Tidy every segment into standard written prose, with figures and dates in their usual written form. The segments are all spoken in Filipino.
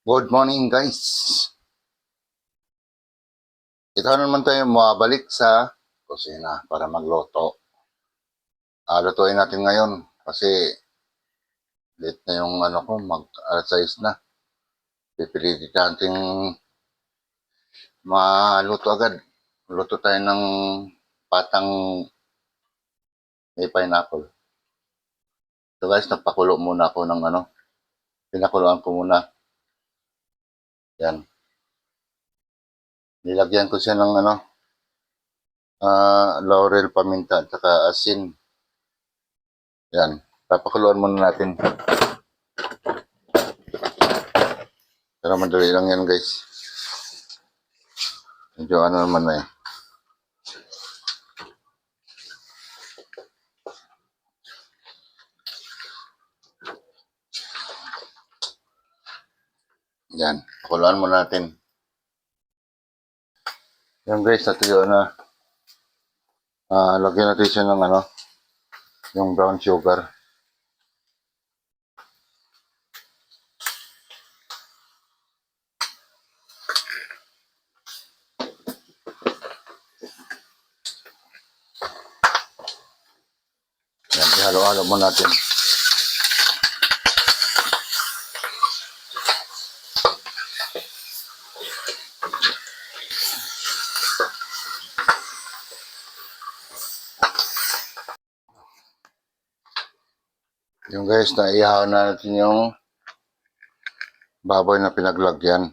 Good morning guys. Ito na naman tayo mabalik sa kusina para magluto. Lutuin natin ngayon kasi late na yung mag alas 6 na. Pipilitin natin maluto agad. Luto tayo ng patang may pineapple. So guys, nagpakulo muna ako ng pinakuluan ko muna. Yan. Nilagyan ko siya ng laurel, paminta at saka asin. Yan. Papakuluan muna natin. Pero madali lang yan guys. Medyo naman na eh. Yan. Pakuluan muna natin. Yan guys, natuyo na. Lagyan natin siya ng yung brown sugar. Yan, ihalo-halo mo natin. Yung guys, naihaw na natin yung baboy na pinaglagyan.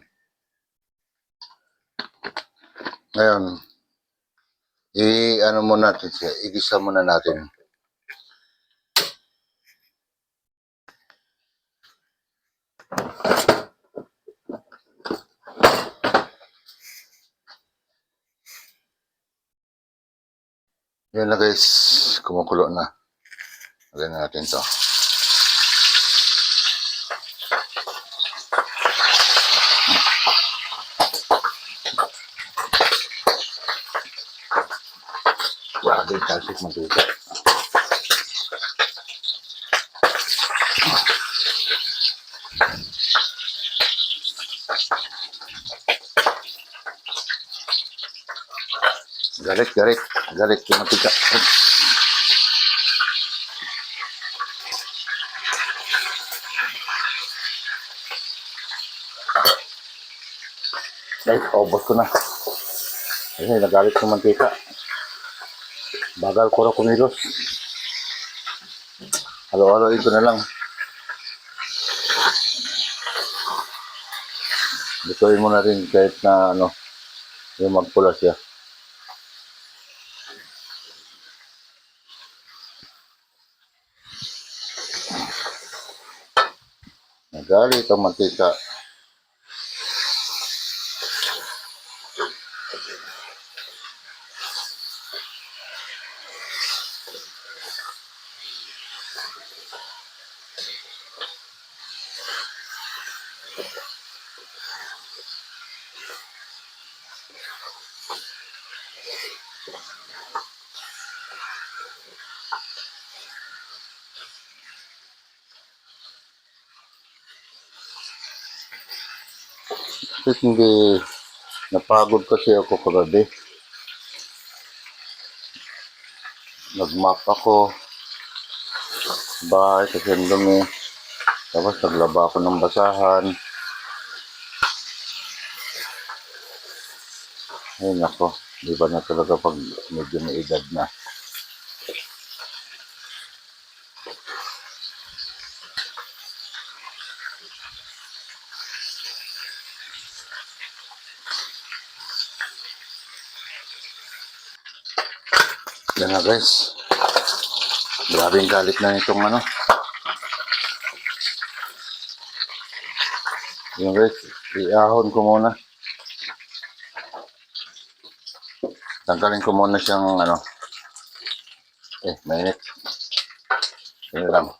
Ngayon, muna natin siya, igisa muna natin. Yan na guys, kumukulo na. Lagyan natin to. Grabe, talsik mantika. Garik yung mantika. Guys, obos ko na. Kasi nagalit yung mantika. Bagal ko na kumilos. Halo-halo ito na lang. Lutuin mo na rin kahit na yung magpula siya. Nagalit ang mantika. Kasi hindi napagod kasi ako kagabi. Nag-map ako bahay kasi ang dumi. Tapos naglaba ako ng basahan. Ay nako, di ba na talaga pag medyo may edad na. Yan na guys. Grabing galit na itong Yung guys, iahon ko muna. Tanggalin ko muna siyang mainit. Yun lang.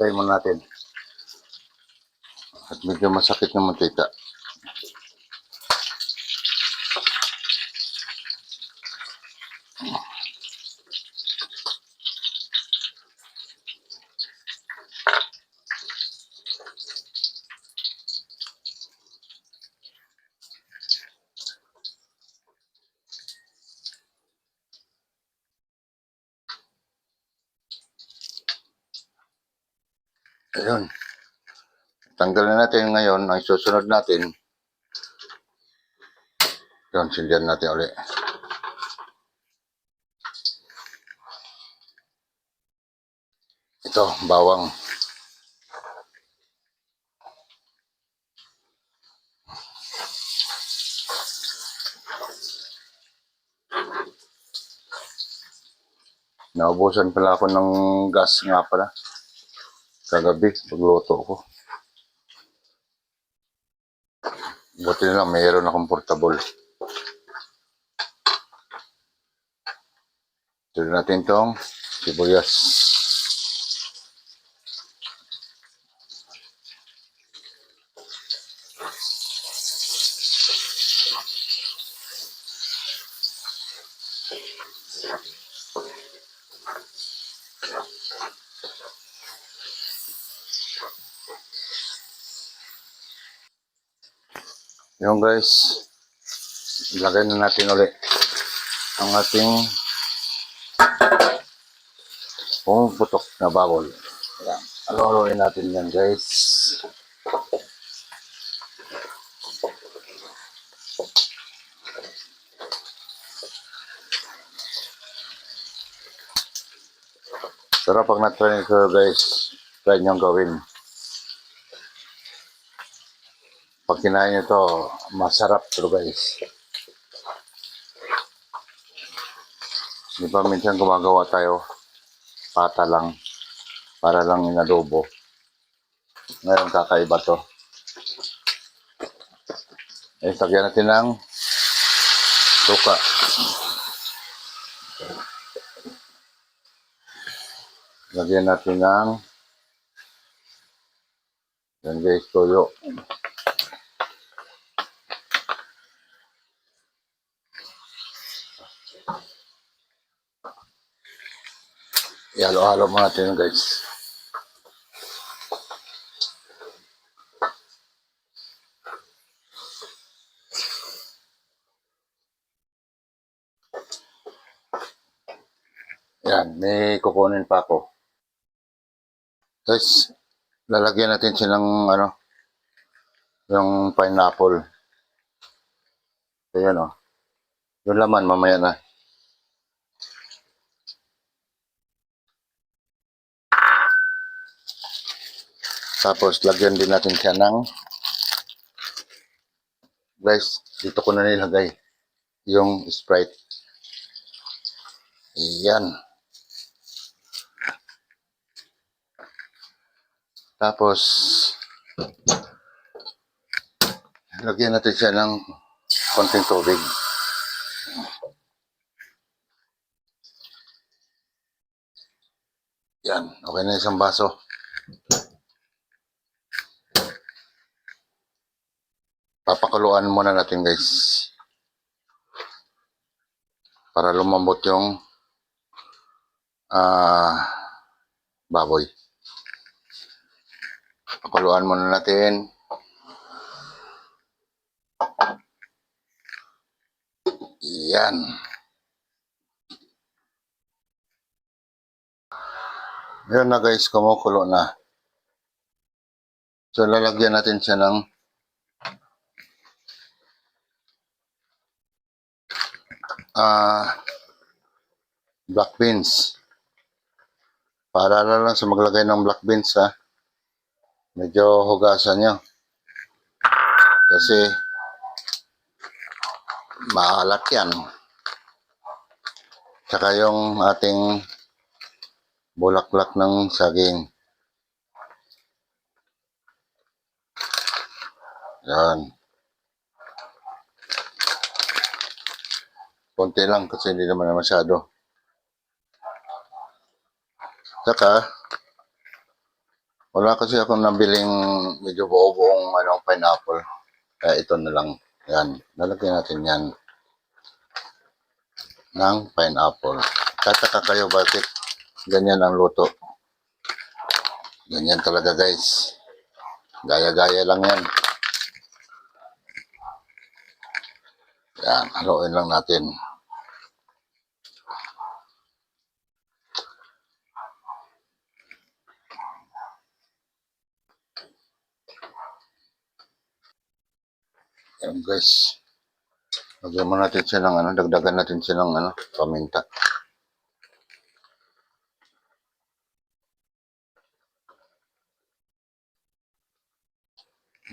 Patayin mo natin. At medyo masakit ng mantika. Ayun. Tanggalin natin ngayon. Ang susunod natin, yun, sindihan natin ulit. Ito, bawang. Naubusan pala ako ng gas nga pala. Kagabi, pagluto ko. Buti na lang, mayroon akong portable. Tuloy natin itong sibuyas. Yung guys, ilagay na natin ulit ang ating putok na bawol. Ayan. Alo-aloin natin yan guys. Pero pag na-try ko guys, try nyo gawin. Pag kinain nyo to, masarap to guys. Di ba minsan gumagawa tayo, pata lang, para lang inadobo. Ngayon kakaiba to. Eh, tagyan natin ng suka. Lagyan natin ng yan guys, toyo. Ihalo-halo mo natin guys. Yan, may kukunin pa ako. Guys, lalagyan natin silang ano, yung pineapple. Ayan o. Yung laman, mamaya na. Tapos, lagyan din natin siya ng guys, dito ko na nilagay yung Sprite. Ayan. Tapos, lagyan natin siya ng konting tubig. Yan, okay na isang baso. Papakuluan muna natin guys. Para lumambot yung baboy. Pakuluan muna natin. Yan. Yan na guys, kumukulo na. So, lalagyan natin siya ng black beans. Para lang sa maglagay ng black beans ha. Medyo hugasan nyo. Kasi maalat yan. Tsaka yung ating bulaklak ng saging. Yan. Konti lang kasi hindi naman masyado. Saka, wala kasi akong nabiling medyo buo-buong pineapple. Kaya ito na lang. Yan. Lalagyan natin yan. ng pineapple. Tataka kayo bakit ganyan ang luto. Ganyan talaga guys. Gaya-gaya lang yan. Yan, haluin lang natin. Yan guys. Lagyan mo natin siya ng dagdagan natin siya ng paminta.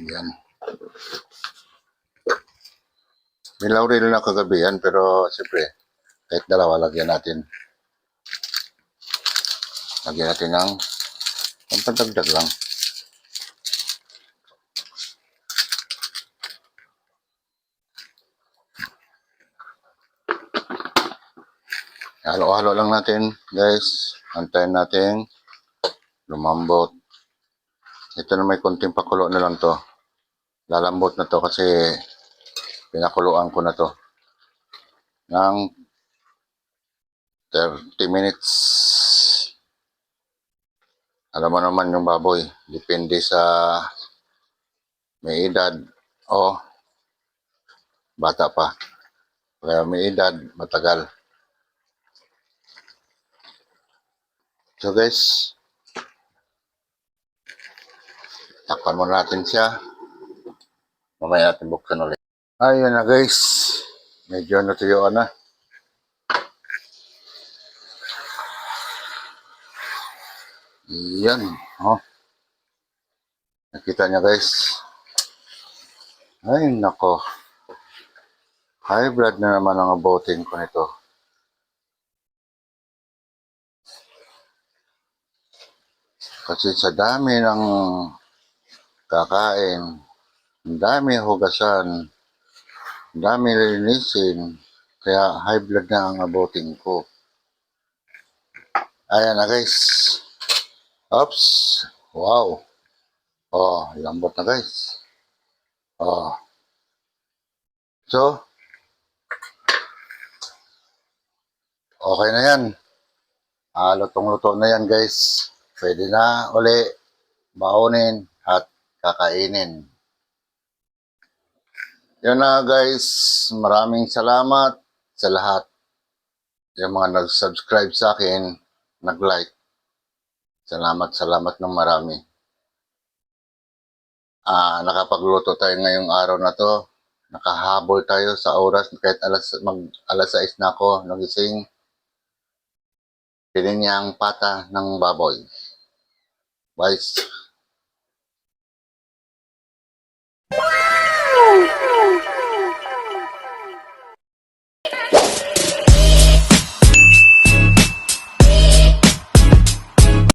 Yan. May laurel na kagabi yan, pero siyempre, kahit dalawa, lagyan natin. Lagyan natin ng pampadagdag lang. Halo-halo lang natin, guys. Antayin natin lumambot. Ito na may konting pakulo na lang to. Lalambot na to kasi pinakuluan ko na to ng 30 minutes. Alam mo naman yung baboy, depende sa may edad o bata pa. Kaya may edad, matagal. So guys, takpan muna natin siya. Mamaya natin buksan ulit. Ayun na guys, medyo natuyuan na. Yan, oh. Nakita niya guys. Ay nako. High blood na naman ang abutin ko nito. Kasi sa dami ng kakain, ang dami hugasan, ang dami linisin, kaya high blood na ang abutin ko. Ayan na guys. Oops. Wow. Oh, lambot na guys. Oh. So, okay na yan. Lutong-luto na yan guys. Pwede na uli baunin at kakainin. Yun na guys. Maraming salamat sa lahat. Yung mga nag-subscribe sa akin, nag-like. Salamat ng marami. Nakapagluto tayo ngayong araw na to. Nakahabol tayo sa oras kahit alas 6 na ako nagising. Pininyang pata ng baboy. Guys,